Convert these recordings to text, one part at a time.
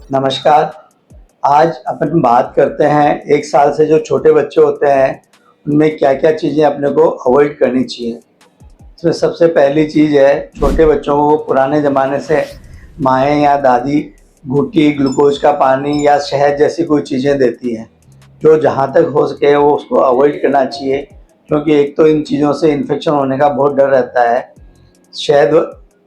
नमस्कार। आज अपन बात करते हैं 1 साल से जो छोटे बच्चे होते हैं, उनमें क्या-क्या चीज़ें अपने को अवॉइड करनी चाहिए। इसमें सबसे पहली चीज़ है, छोटे बच्चों को पुराने ज़माने से माएँ या दादी घुट्टी, ग्लूकोज़ का पानी या शहद जैसी कोई चीज़ें देती हैं, जो जहाँ तक हो सके वो उसको अवॉइड करना चाहिए, क्योंकि एक तो इन चीज़ों से इन्फेक्शन होने का बहुत डर रहता है। शहद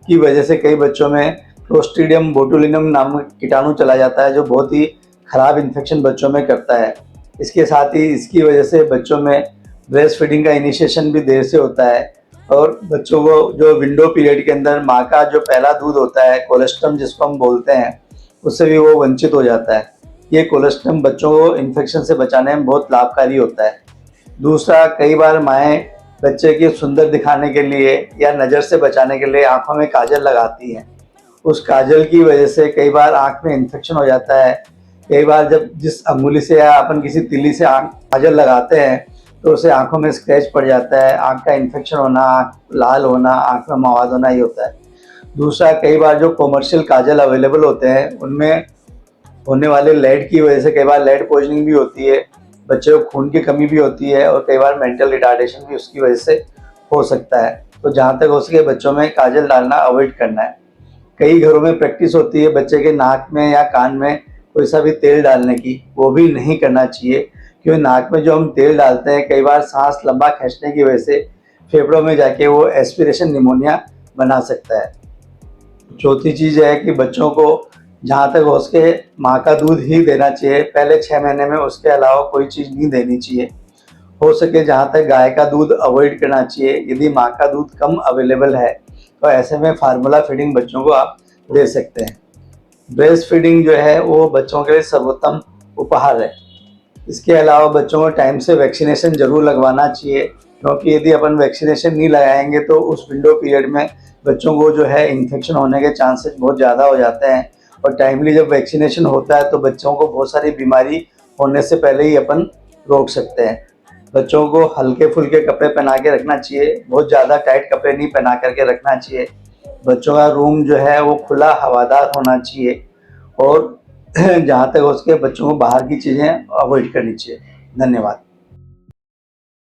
की वजह से कई बच्चों में क्लोस्ट्रीडियम बोटुलिनम नामक कीटाणु चला जाता है, जो बहुत ही खराब इन्फेक्शन बच्चों में करता है। इसके साथ ही इसकी वजह से बच्चों में ब्रेस्ट फीडिंग का इनिशिएशन भी देर से होता है और बच्चों को जो विंडो पीरियड के अंदर माँ का जो पहला दूध होता है, कोलेस्ट्रम जिसको हम बोलते हैं, उससे भी वो वंचित हो जाता है। ये कोलेस्ट्रम बच्चों को इन्फेक्शन से बचाने में बहुत लाभकारी होता है। दूसरा, कई बार माएँ बच्चे की सुंदर दिखाने के लिए या नज़र से बचाने के लिए आँखों में काजल लगाती हैं। उस काजल की वजह से कई बार आँख में इन्फेक्शन हो जाता है। कई बार जब जिस अंगुली से या अपन किसी तीली से आँख काजल लगाते हैं, तो उससे आँखों में स्क्रैच पड़ जाता है, आँख का इन्फेक्शन होना, आँख लाल होना, आँख में मवाद होना, ये होता है। दूसरा, कई बार जो कमर्शियल काजल अवेलेबल होते हैं, उनमें होने वाले लेड की वजह से कई बार लेड पॉइजनिंग भी होती है, बच्चे को खून की कमी भी होती है और कई बार मेंटल रिटार्डेशन भी उसकी वजह से हो सकता है। तो जहाँ तक हो सके बच्चों में काजल डालना अवॉइड करना है। कई घरों में प्रैक्टिस होती है बच्चे के नाक में या कान में कोई सा भी तेल डालने की, वो भी नहीं करना चाहिए, क्योंकि नाक में जो हम तेल डालते हैं, कई बार सांस लंबा खींचने की वजह से फेफड़ों में जाके वो एस्पिरेशन निमोनिया बना सकता है। चौथी चीज़ है कि बच्चों को जहाँ तक हो सके माँ का दूध ही देना चाहिए पहले 6 महीने में, उसके अलावा कोई चीज़ नहीं देनी चाहिए। हो सके जहाँ तक गाय का दूध अवॉइड करना चाहिए। यदि माँ का दूध कम अवेलेबल है, तो ऐसे में फार्मूला फीडिंग बच्चों को आप दे सकते हैं। ब्रेस्ट फीडिंग जो है वो बच्चों के लिए सर्वोत्तम उपहार है। इसके अलावा बच्चों को टाइम से वैक्सीनेशन ज़रूर लगवाना चाहिए, क्योंकि यदि अपन वैक्सीनेशन नहीं लगाएंगे तो उस विंडो पीरियड में बच्चों को जो है इन्फेक्शन होने के चांसेस बहुत ज़्यादा हो जाते हैं। और टाइमली जब वैक्सीनेशन होता है तो बच्चों को बहुत सारी बीमारी होने से पहले ही अपन रोक सकते हैं। बच्चों को हल्के-फुल्के कपड़े पहना के रखना चाहिए, बहुत ज़्यादा टाइट कपड़े नहीं पहना करके रखना चाहिए। बच्चों का रूम जो है वो खुला हवादार होना चाहिए और जहाँ तक हो सके बच्चों को बाहर की चीज़ें अवॉइड करनी चाहिए। धन्यवाद।